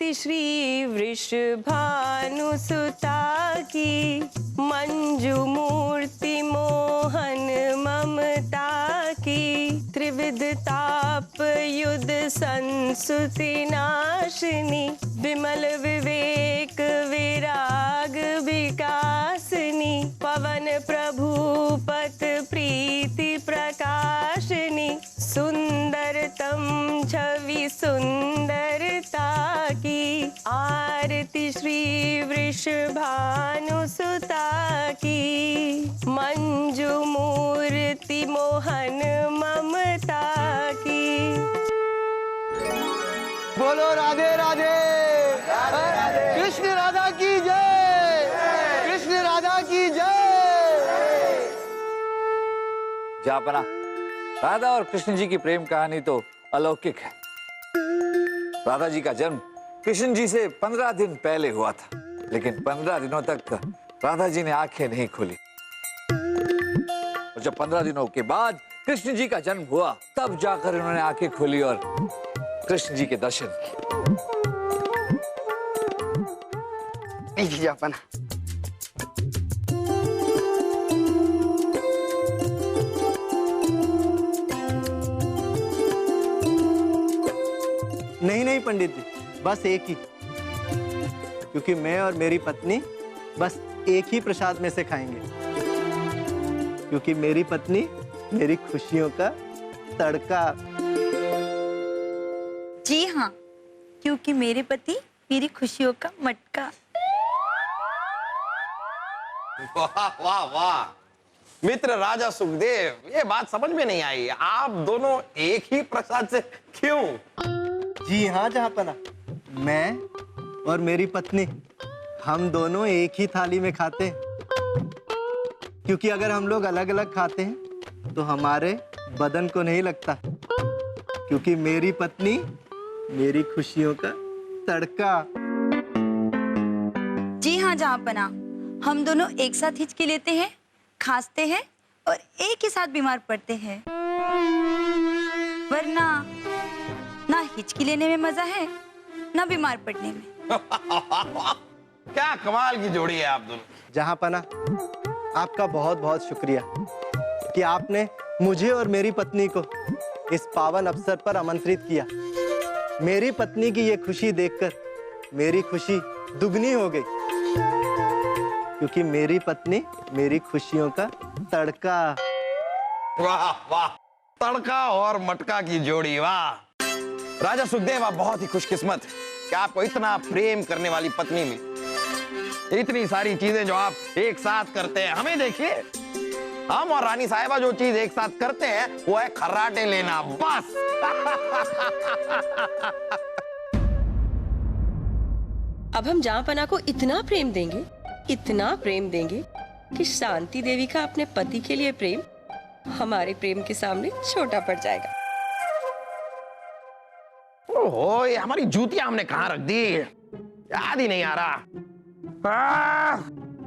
आरती श्री वृषभानुसुता की, मंजू मूर्ति मोहन ममता की, त्रिविध ताप युद्ध संसुति नाशिनी, विमल विवेक विराग विकासिनी, पवन प्रभु पथ प्रीति प्रकाशिनी, सुंदरतम छवि सुंदरता की, आरती श्री वृषभानुसुता की, मंजू मूर्ति मोहन ममता की। बोलो राधे राधे, कृष्ण राधा की जय, कृष्ण राधा की जय। जापना, राधा और कृष्ण जी की प्रेम कहानी तो अलौकिक है। राधा जी का जन्म कृष्ण जी से 15 दिन पहले हुआ था, लेकिन 15 दिनों तक राधा जी ने आंखें नहीं खोली। और जब 15 दिनों के बाद कृष्ण जी का जन्म हुआ, तब जाकर उन्होंने आंखें खोली और कृष्ण जी के दर्शन किए। जापना, नहीं नहीं पंडित जी, बस एक ही, क्योंकि मैं और मेरी पत्नी बस एक ही प्रसाद में से खाएंगे, क्योंकि मेरी पत्नी मेरी खुशियों का तड़का। जी हाँ, क्योंकि मेरे पति मेरी खुशियों का मटका। वाह वाह वाह, मित्र राजा सुखदेव, ये बात समझ में नहीं आई, आप दोनों एक ही प्रसाद से क्यों? जी हाँ जहाँपना, मैं और मेरी पत्नी हम दोनों एक ही थाली में खाते हैं, क्योंकि अगर हम लोग अलग अलग खाते हैं तो हमारे बदन को नहीं लगता, क्योंकि मेरी पत्नी मेरी खुशियों का तड़का। जी हाँ जहाँपना, हम दोनों एक साथ हिचकी लेते हैं, खांसते हैं और एक ही साथ बीमार पड़ते हैं, वरना ना हिचकी लेने में मजा है ना बीमार पड़ने में। क्या कमाल की जोड़ी है आप दोनों। जहाँपना, आपका बहुत बहुत शुक्रिया कि आपने मुझे और मेरी पत्नी को इस पावन अवसर पर आमंत्रित किया। मेरी पत्नी की ये खुशी देखकर मेरी खुशी दुगनी हो गई, क्योंकि मेरी पत्नी मेरी खुशियों का तड़का। वाह वाह, तड़का और मटका की जोड़ी, वाह। राजा सुखदेव, आप बहुत ही खुशकिस्मत कि आपको इतना प्रेम करने वाली पत्नी मिली। इतनी सारी चीजें जो आप एक साथ करते हैं, हमें देखिए, हम और रानी साहिबा जो चीज एक साथ करते हैं वो है खर्राटे लेना, बस। अब हम जहाँपना को इतना प्रेम देंगे कि शांति देवी का अपने पति के लिए प्रेम हमारे प्रेम के सामने छोटा पड़ जाएगा। ओहो, ये हमारी जूतियां हमने कहाँ रख दी, याद ही नहीं आ रहा।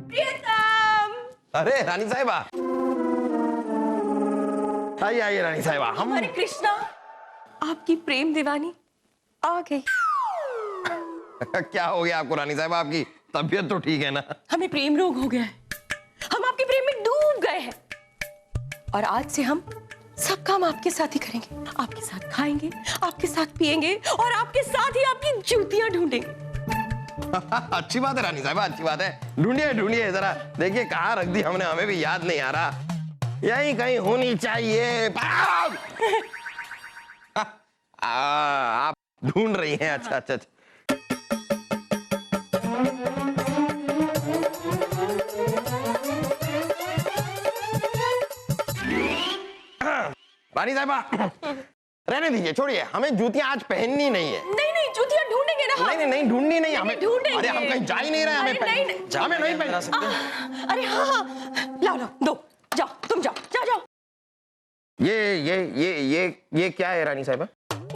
प्रियतम! अरे रानी साहिबा, आइए आइए रानी साहिबा, हम। हरे कृष्णा, आपकी प्रेम दीवानी आ गई। क्या हो गया आपको रानी साहिबा, आपकी तबीयत तो ठीक है ना? हमें प्रेम रोग हो गया है, हम आपके प्रेम में डूब गए हैं, और आज से हम सब काम आपके साथ ही करेंगे, आपके साथ खाएंगे, आपके साथ पिएंगे और आपके साथ ही आपकी जूतियां ढूंढेंगे। अच्छी बात है रानी साहिबा, अच्छी बात है। ढूंढिए ढूंढिए जरा, देखिए कहाँ रख दी हमने, हमें भी याद नहीं आ रहा। यहीं कहीं होनी चाहिए। आप ढूंढ रही हैं, अच्छा अच्छा अच्छा। रानी साहिबा, रहने दीजिए, छोड़िए, हमें जूतियां आज पहननी नहीं है। नहीं नहीं, जूतियां ढूंढेंगे ना। नहीं नहीं नहीं, ढूंढनी नहीं हमें। ढूंढेंगे। अरे हम कहीं जा ही नहीं रहे, हमें नहीं नहीं पहन सकते। अरे हाँ हाँ, लाओ लाओ, दो, जाओ तुम जाओ जाओ जाओ। ये क्या है रानी साहिबा?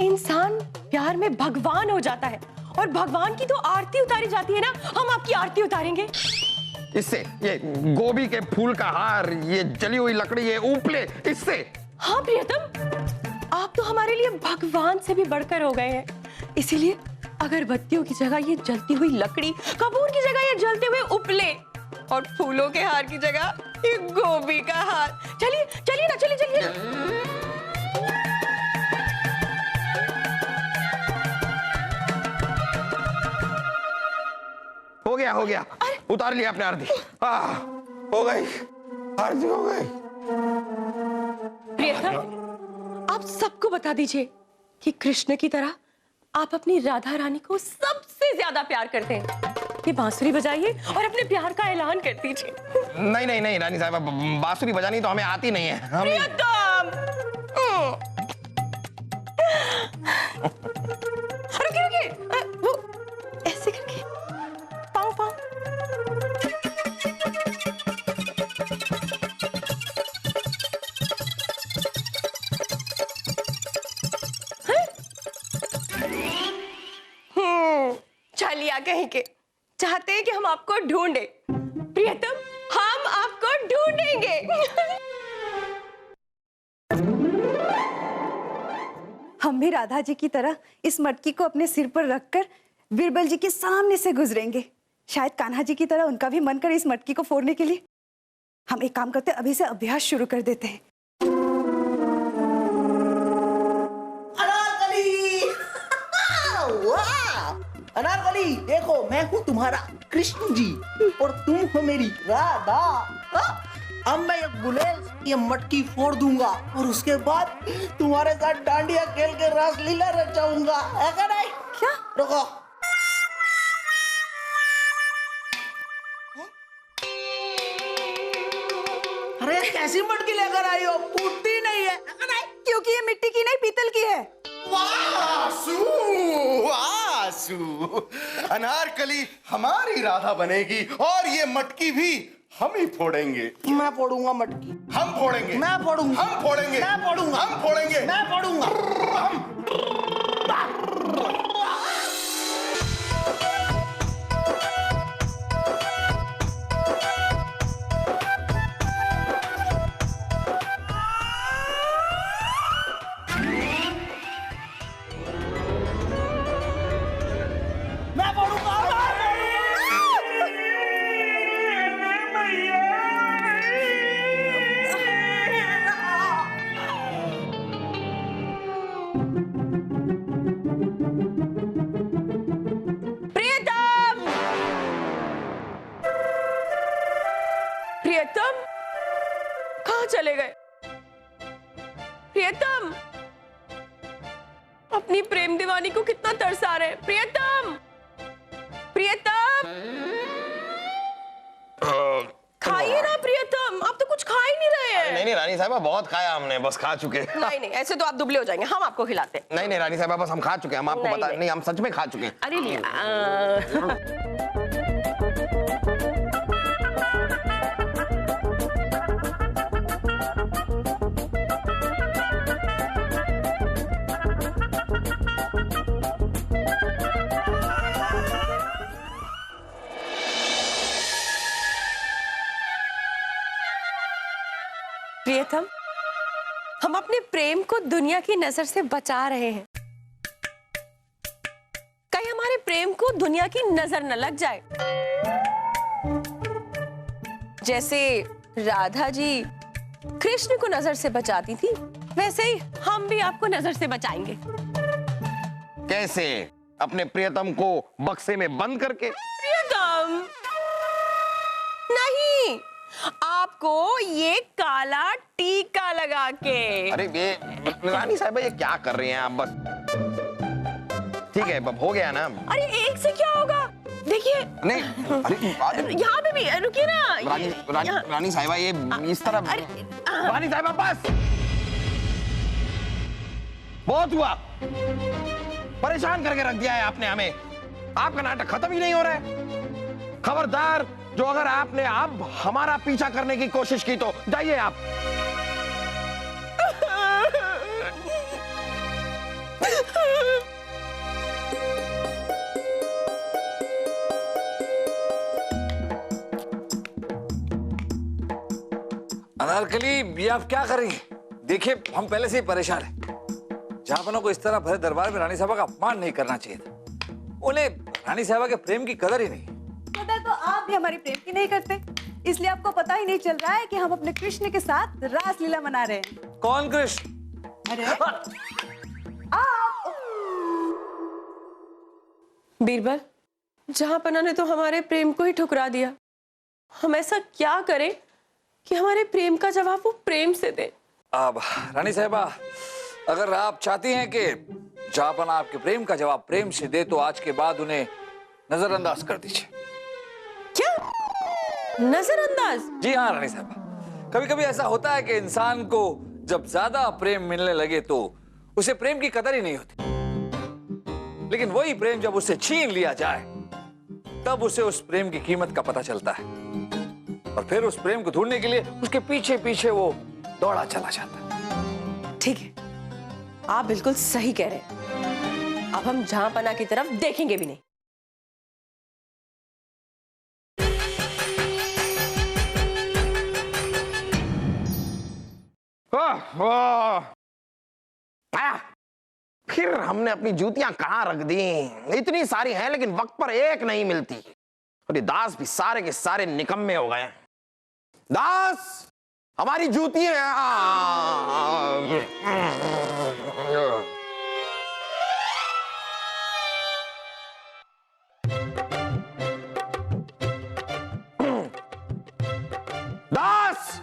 इंसान प्यार में भगवान हो जाता है, और भगवान की तो आरती उतारी जाती है ना, हम आपकी आरती उतारेंगे। इससे, ये गोभी के फूल का हार, ये जली हुई लकड़ी, ये उपले, इससे। हाँ प्रियतम, आप तो हमारे लिए भगवान से भी बढ़कर हो गए हैं, इसीलिए अगरबत्तियों की जगह ये जलती हुई लकड़ी, कपूर की जगह ये जलते हुए उपले, और फूलों के हार की जगह ये गोभी का हार। चलिए चलिए ना, चलिए चलिए। हो गया, उतार लिया आपने आरती। हो गई, आरती हो गई। प्रियतम, आप सबको बता दीजिए कि कृष्ण की तरह आप अपनी राधा रानी को सबसे ज्यादा प्यार करते हैं। ये बांसुरी बजाइए और अपने प्यार का ऐलान कर दीजिए। नहीं नहीं नहीं रानी साहब, बांसुरी बजानी तो हमें आती नहीं है। हम प्रियतम, रुकिए रुकिए, वो ऐसे करके पाँव पाँव। चलिए कहीं के चाहते हैं कि हम आपको ढूंढें। प्रियतम, हम आपको ढूंढेंगे। हम भी राधा जी की तरह इस मटकी को अपने सिर पर रखकर बीरबल जी के सामने से गुजरेंगे। शायद कान्हा जी की तरह उनका भी मन करे इस मटकी को फोड़ने के लिए। हम एक काम करते हैं, अभी से अभ्यास शुरू कर देते हैं। अनारकली! वाह! अनारकली, देखो मैं हूँ तुम्हारा कृष्ण जी और तुम हो मेरी राधा। अब मैं ये गुलेल ये मटकी फोड़ दूंगा और उसके बाद तुम्हारे साथ डांडिया खेल के रासलीला रचाऊंगा, है क्या नहीं? क्या? रुको। अरे कैसी मटकी लेकर आई हो? फूटती नहीं है, क्या नहीं? क्योंकि ये मिट्टी की नहीं, पीतल की है। वासु, वासु, अनारकली हमारी राधा बनेगी और ये मटकी भी हम ही फोड़ेंगे। मैं फोड़ूंगा मटकी। हम फोड़ेंगे। मैं फोड़ूंगा। हम फोड़ेंगे। मैं फोड़ूंगा। हम फोड़ेंगे। मैं फोड़ूंगा। मैं फोड़ूंगा। प्रियतम, प्रियतम, कहाँ चले गए? प्रियतम, अपनी प्रेम दीवानी को कितना तरसा रहे हैं। प्रियतम, प्रियतम, खाइए ना प्रियतम, आप तो कुछ खा ही नहीं रहे हैं। नहीं नहीं रानी साहब, बहुत खाया हमने, बस खा चुके। नहीं नहीं, ऐसे तो आप दुबले हो जाएंगे, हम आपको खिलाते हैं। नहीं नहीं रानी साहब, बस हम खा चुके हैं, हम आपको नहीं, बता नहीं। नहीं, हम सच में खा चुके हैं। अरे नहीं, प्रियतम, हम अपने प्रेम को दुनिया की नजर से बचा रहे हैं। कहीं हमारे प्रेम को दुनिया की नजर न लग जाए। जैसे राधा जी कृष्ण को नजर से बचाती थी, वैसे ही हम भी आपको नजर से बचाएंगे। कैसे? अपने प्रियतम को बक्से में बंद करके? प्रियतम नहीं, आपको ये काला टीका लगा के। अरे ये रानी साहब, ये क्या कर रही हैं आप? बस ठीक है, अब हो गया ना। अरे एक से क्या होगा, देखिए। नहीं अरे यहाँ पे भी रुकिए ना। रानी साहिबा, ये इस तरह। रानी साहिबा बस, बहुत हुआ, परेशान करके रख दिया है आपने हमें। आपका नाटक खत्म ही नहीं हो रहा है। खबरदार, जो अगर आपने अब हमारा पीछा करने की कोशिश की तो जाइए आप। अनारकली, ये आप क्या कर रही हैं? देखिए, हम पहले से ही परेशान हैं। जहापनों को इस तरह भरे दरबार में रानी साहबा का अपमान नहीं करना चाहिए था। उन्हें रानी साहबा के प्रेम की कदर ही नहीं। कदर तो आप भी हमारी प्रेम की नहीं करते, इसलिए आपको पता ही नहीं चल रहा है कि हम अपने कृष्ण के साथ रासलीला मना रहे हैं। कौन कृष्ण? अरे बीरबल, जहां पना ने तो हमारे प्रेम को ही ठुकरा दिया। हम ऐसा क्या करें कि हमारे प्रेम का जवाब वो प्रेम से दे? अब रानी साहबा, अगर आप चाहती हैं कि जापना आपके प्रेम का जवाब प्रेम से दे तो आज के बाद उन्हें नजरअंदाज कर दीजिए। क्या नजरअंदाज? जी हाँ रानी साहबा, कभी कभी ऐसा होता है कि इंसान को जब ज्यादा प्रेम मिलने लगे तो उसे प्रेम की कदर ही नहीं होती, लेकिन वही प्रेम जब उससे छीन लिया जाए तब उसे उस प्रेम की कीमत का पता चलता है और फिर उस प्रेम को ढूंढने के लिए उसके पीछे पीछे वो दौड़ा चला जाता है। ठीक है, आप बिल्कुल सही कह रहे हैं। अब हम जहां पना की तरफ देखेंगे भी नहीं। फिर हमने अपनी जूतियां कहां रख दी? इतनी सारी हैं लेकिन वक्त पर एक नहीं मिलती। और ये दास भी सारे के सारे निकम्मे हो गए। दास, हमारी जूतियां दास,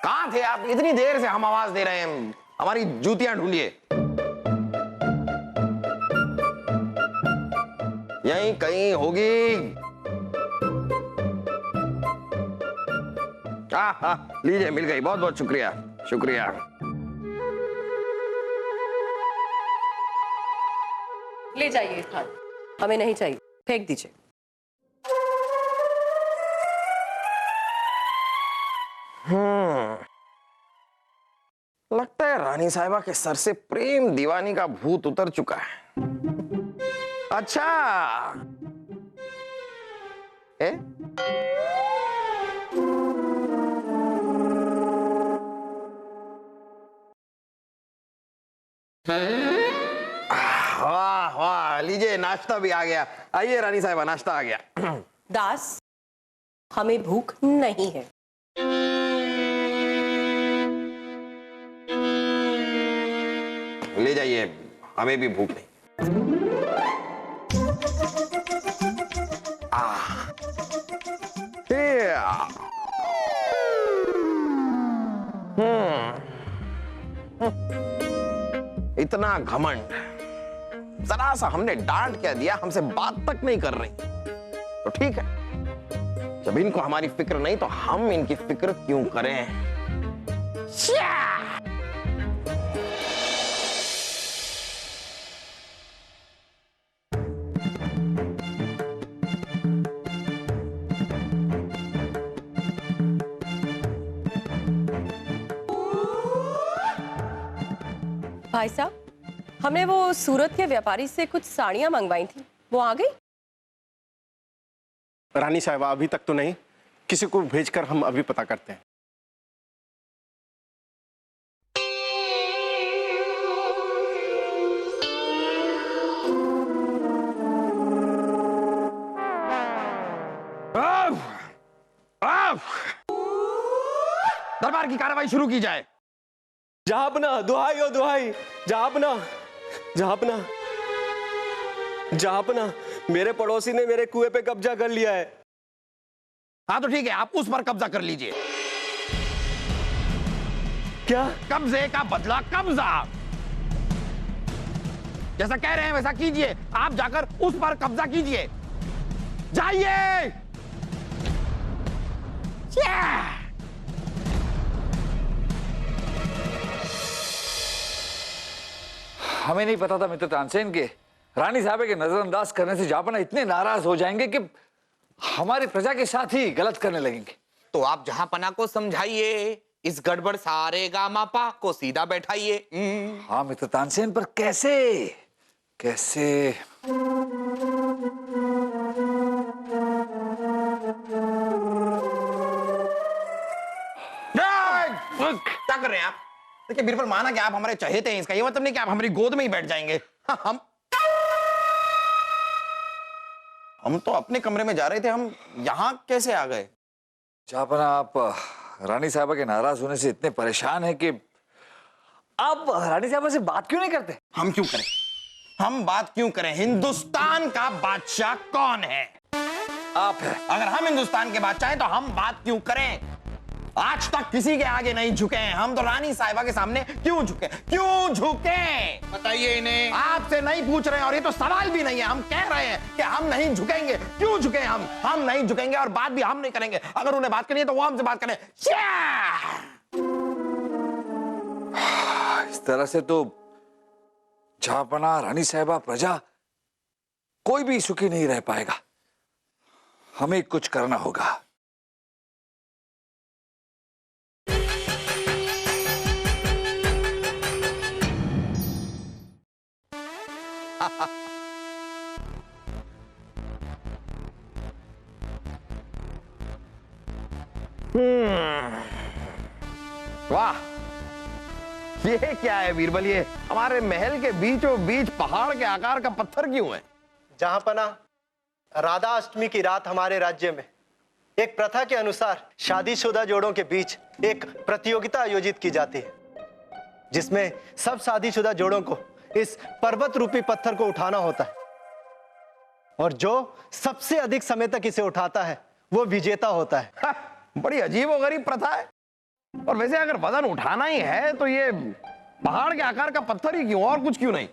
कहां थे आप? इतनी देर से हम आवाज दे रहे हैं, हमारी जूतियां ढूंढिए। यहीं कहीं होगी। लीजिए, मिल गई। बहुत बहुत शुक्रिया, शुक्रिया। ले जाइए इस थाल, हमें नहीं चाहिए, फेंक दीजिए। लगता है रानी साहिबा के सर से प्रेम दीवानी का भूत उतर चुका है। अच्छा ए? वाह वाह, लीजिए नाश्ता भी आ गया। आइए रानी साहिबा, नाश्ता आ गया। दास, हमें भूख नहीं है। ले जाइए, हमें भी भूख नहीं। इतना घमंड, जरा सा हमने डांट क्या दिया, हमसे बात तक नहीं कर रही। तो ठीक है, जब इनको हमारी फिक्र नहीं तो हम इनकी फिक्र क्यों करें? भाई साहब, हमने वो सूरत के व्यापारी से कुछ साड़ियां मंगवाई थी, वो आ गई? रानी साहिबा अभी तक तो नहीं, किसी को भेजकर हम अभी पता करते हैं। दरबार की कार्रवाई शुरू की जाए। जहापना, दुहाई ओ दुहाई, जहापना, जहापना, जहापना, मेरे पड़ोसी ने मेरे कुएं पे कब्जा कर लिया है। हाँ तो ठीक है, आप उस पर कब्जा कर लीजिए। क्या? कब्जे का बदला कब्जा। जैसा कह रहे हैं वैसा कीजिए, आप जाकर उस पर कब्जा कीजिए। जाइए। हमें नहीं पता था मित्र तानसेन के रानी साहब के नजरअंदाज करने से जापना इतने नाराज हो जाएंगे कि हमारी प्रजा के साथ ही गलत करने लगेंगे। तो आप जहां पना को समझाइए, इस गड़बड़ सारे गामापा को सीधा बैठाइए। हाँ मित्र तानसेन, पर कैसे कैसे? क्या कर रहे हैं आप? देखिए बीरबल, माना कि आप हमारे चहेते हैं, इसका ये मतलब नहीं कि आप हमारी गोद में ही बैठ जाएंगे। हम तो अपने कमरे में जा रहे थे, हम यहाँ कैसे आ गए? जहापना, आप रानी साहबा के नाराज होने से इतने परेशान हैं कि आप रानी साहबा से बात क्यों नहीं करते? हम क्यों करें? हम बात क्यों करें? हिंदुस्तान का बादशाह कौन है? आप हैं। अगर हम हिंदुस्तान के बादशाह हैं तो हम बात क्यों करें? आज तक किसी के आगे नहीं झुके हैं, हम तो रानी साहिबा के सामने क्यों झुके? क्यों झुके? बताइए इन्हें। आपसे नहीं पूछ रहे हैं और ये तो सवाल भी नहीं है, हम कह रहे हैं कि हम नहीं झुकेंगे। क्यों झुके? हम नहीं झुकेंगे और बात भी हम नहीं करेंगे। अगर उन्हें बात करनी है तो वो हमसे बात करें। इस तरह से तो जहापना, रानी साहिबा, प्रजा कोई भी सुखी नहीं रह पाएगा। हमें कुछ करना होगा। वाह, ये क्या है बीरबल? ये हमारे महल के बीचों बीच पहाड़ के आकार का पत्थर क्यों है? जहांपना, राधा अष्टमी की रात हमारे राज्य में एक प्रथा के अनुसार शादीशुदा जोड़ों के बीच एक प्रतियोगिता आयोजित की जाती है, जिसमें सब शादीशुदा जोड़ों को इस पर्वत रूपी पत्थर को उठाना होता है और जो सबसे अधिक समय तक इसे उठाता है वो विजेता होता है। बड़ी अजीबोगरीब प्रथा है। और वैसे अगर वजन उठाना ही है तो ये पहाड़ के आकार का पत्थर ही क्यों, और कुछ क्यों नहीं?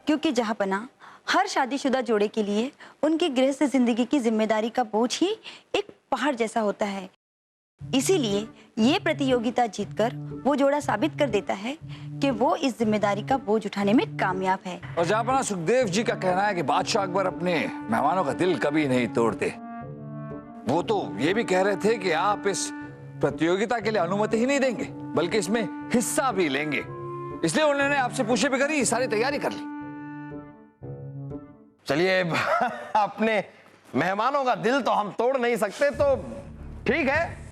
क्योंकि जहापना, हर शादीशुदा जोड़े के लिए उनकी गृहस्थ जिंदगी की जिम्मेदारी का बोझ ही एक पहाड़ जैसा होता है। इसीलिए ये प्रतियोगिता जीतकर वो जोड़ा साबित कर देता है कि वो इस जिम्मेदारी का बोझ उठाने में कामयाब है। और जहापना, सुखदेव जी का कहना है कि बादशाह अकबर अपने मेहमानों का दिल कभी नहीं तोड़ते। वो तो ये भी कह रहे थे कि आप इस प्रतियोगिता के लिए अनुमति ही नहीं देंगे, बल्कि इसमें हिस्सा भी लेंगे। इसलिए उन्होंने आपसे पूछे बगैर ही सारी तैयारी कर ली। चलिए, अपने मेहमानों का दिल तो हम तोड़ नहीं सकते, तो ठीक है,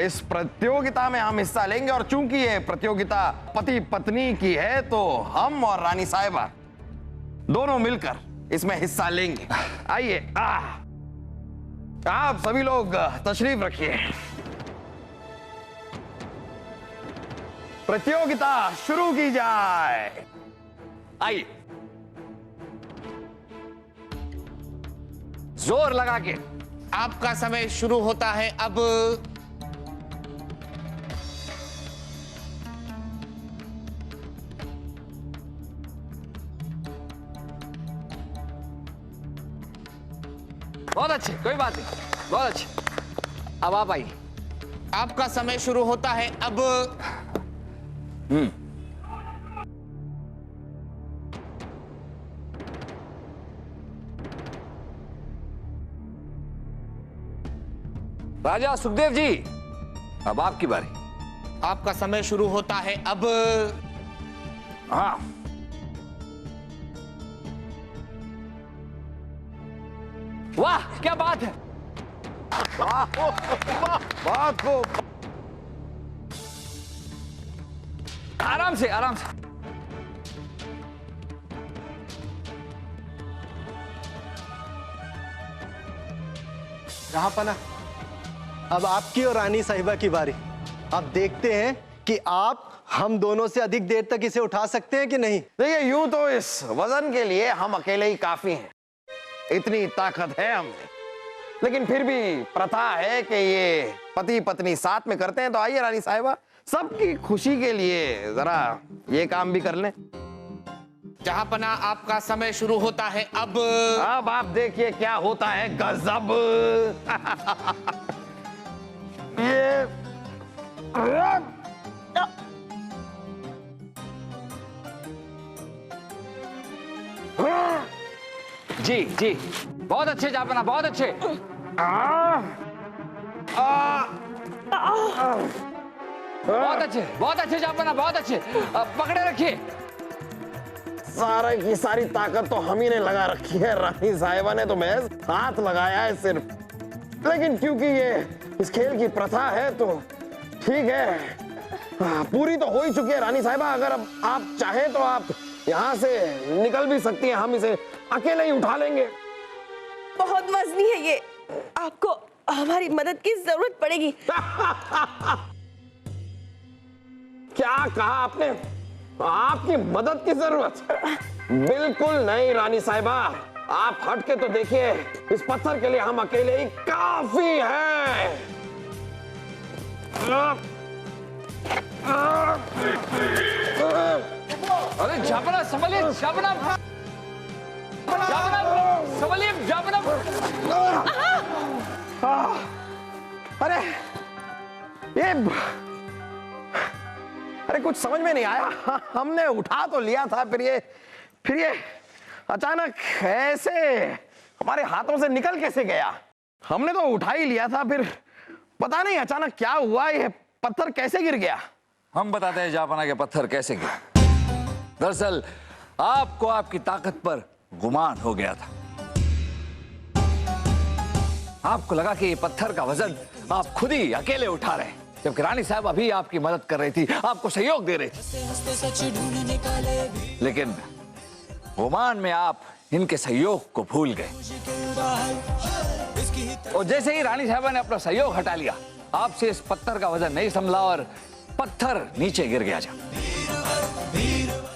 इस प्रतियोगिता में हम हिस्सा लेंगे। और चूंकि ये प्रतियोगिता पति पत्नी की है तो हम और रानी साहिबा दोनों मिलकर इसमें हिस्सा लेंगे। आइए, आप सभी लोग तशरीफ रखिए। प्रतियोगिता शुरू की जाए। आइए, जोर लगा के। आपका समय शुरू होता है अब। बहुत अच्छे, कोई बात नहीं, बहुत अच्छे। अब आप आइए। आपका समय शुरू होता है अब। राजा सुखदेव जी, अब आपकी बारी। आपका समय शुरू होता है अब। हाँ, वाह क्या बात है। बात को आराम से, आराम से। जहांपना, अब आपकी और रानी साहिबा की बारी। अब देखते हैं कि आप हम दोनों से अधिक देर तक इसे उठा सकते हैं कि नहीं। देखिए, यूं तो इस वजन के लिए हम अकेले ही काफी हैं, इतनी ताकत है हमें। लेकिन फिर भी प्रथा है कि ये पति पत्नी साथ में करते हैं, तो आइए रानी साहिबा, सबकी खुशी के लिए जरा ये काम भी कर लें। जहापना, आपका समय शुरू होता है अब। अब आप देखिए क्या होता है गजब। ये जी जी, बहुत अच्छे जहापना, बहुत अच्छे। बहुत अच्छे जहापना, बहुत अच्छे। पकड़े रखिए। सारा की सारी ताकत तो हम ही ने लगा रखी है, रानी साहिबा ने तो महज हाथ लगाया है सिर्फ। लेकिन क्योंकि ये इस खेल की प्रथा है तो ठीक है, पूरी तो हो ही चुकी है रानी साहिबा। अगर अब आप चाहें तो आप यहाँ से निकल भी सकती हैं, हम इसे अकेले ही उठा लेंगे। बहुत वजनी है ये, आपको हमारी मदद की जरूरत पड़ेगी। क्या कहा आपने? आपकी मदद की जरूरत? बिल्कुल नहीं रानी साहिबा, आप हट के तो देखिए, इस पत्थर के लिए हम अकेले ही काफी हैं। अरे जापना संभलिए, जापना संभलिए, जापना। अरे ये अरे कुछ समझ में नहीं आया। हमने उठा तो लिया था, फिर ये अचानक ऐसे हमारे हाथों से निकल कैसे गया? हमने तो उठा ही लिया था, फिर पता नहीं अचानक क्या हुआ, ये पत्थर कैसे गिर गया। हम बताते हैं जापाना के पत्थर कैसे गिरा। दरअसल आपको आपकी ताकत पर गुमान हो गया था। आपको लगा कि ये पत्थर का वजन आप खुद ही अकेले उठा रहे हैं, जबकि रानी साहब अभी आपकी मदद कर रही थी, आपको सहयोग दे रही थी। लेकिन गुमान में आप इनके सहयोग को भूल गए, और जैसे ही रानी साहबा ने अपना सहयोग हटा लिया, आपसे इस पत्थर का वजन नहीं संभला और पत्थर नीचे गिर गया।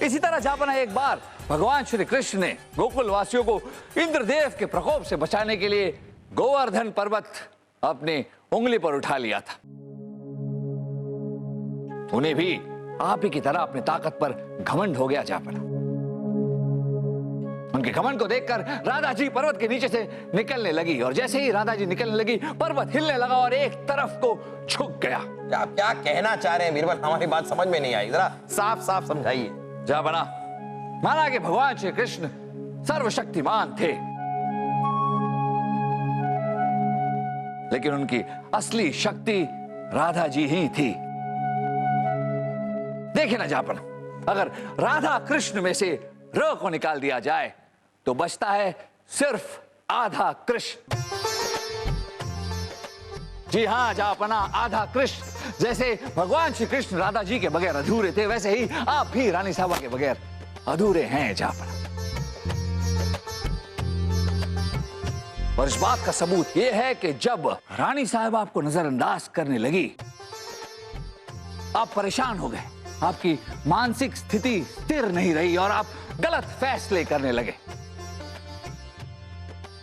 इसी तरह जापना एक बार भगवान श्री कृष्ण ने गोकुल वासियों को इंद्रदेव के प्रकोप से बचाने के लिए गोवर्धन पर्वत अपनी उंगली पर उठा लिया था। उन्हें भी आप ही की तरह अपनी ताकत पर घमंड हो गया जापना। उनके घमंड को देखकर राधा जी पर्वत के नीचे से निकलने लगी, और जैसे ही राधा जी निकलने लगी, पर्वत हिलने लगा और एक तरफ को झुक गया। आप क्या कहना चाह रहे हैं बीरबल? हमारी बात समझ में नहीं आई, जरा साफ साफ समझाइए। जापना, माना कि भगवान श्री कृष्ण सर्वशक्तिमान थे, लेकिन उनकी असली शक्ति राधा जी ही थी। देखिए ना जापना, अगर राधा कृष्ण में से र को निकाल दिया जाए तो बचता है सिर्फ आधा कृष्ण। जी हां जापना, आधा कृष्ण। जैसे भगवान श्री कृष्ण राधा जी के बगैर अधूरे थे, वैसे ही आप भी रानी साहबा के बगैर अधूरे हैं जापना। और इस बात का सबूत यह है कि जब रानी साहब आपको नजरअंदाज करने लगी, आप परेशान हो गए, आपकी मानसिक स्थिति स्थिर नहीं रही और आप गलत फैसले करने लगे।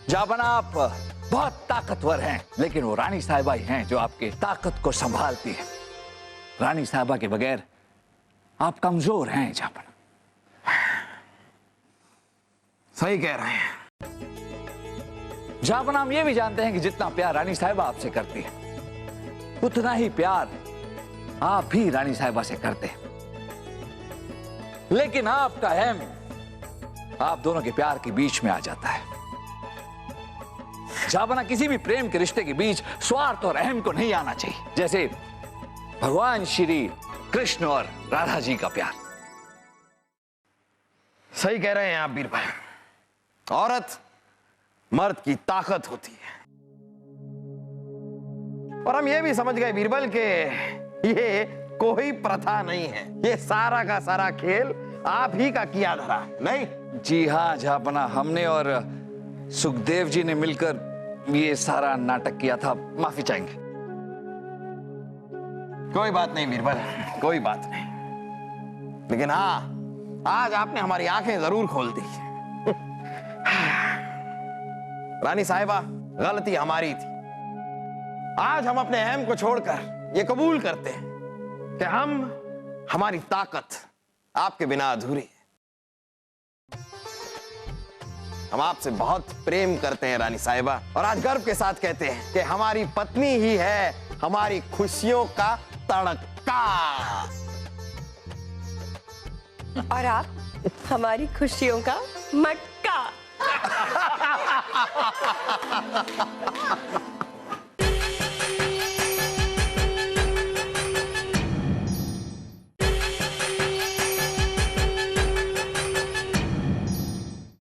जापना, आप बहुत ताकतवर हैं, लेकिन वो रानी साहिबा ही हैं जो आपके ताकत को संभालती है। रानी साहिबा के बगैर आप कमजोर हैं जापना। सही कह रहे हैं जापना। हम ये भी जानते हैं कि जितना प्यार रानी साहिबा आपसे करती है, उतना ही प्यार आप भी रानी साहिबा से करते हैं। लेकिन आपका अहम आप दोनों के प्यार के बीच में आ जाता है। जापना, किसी भी प्रेम के रिश्ते के बीच स्वार्थ और अहम को नहीं आना चाहिए, जैसे भगवान श्री कृष्ण और राधा जी का प्यार। सही कह रहे हैं आप बीरबल। औरत मर्द की ताकत होती है, और हम ये भी समझ गए बीरबल के ये कोई प्रथा नहीं है, ये सारा का सारा खेल आप ही का किया धरा, नहीं? जी हाँ जापना, हमने और सुखदेव जी ने मिलकर ये सारा नाटक किया था। माफी चाहेंगे। कोई बात नहीं बीरबल, कोई बात नहीं। लेकिन हाँ, आज आपने हमारी आंखें जरूर खोल दी। रानी साहिबा, गलती हमारी थी। आज हम अपने अहम को छोड़कर ये कबूल करते हैं कि हमारी ताकत आपके बिना अधूरी है। हम आपसे बहुत प्रेम करते हैं रानी साहिबा, और आज गर्व के साथ कहते हैं कि हमारी पत्नी ही है हमारी खुशियों का तड़का। और आप हमारी खुशियों का मटका।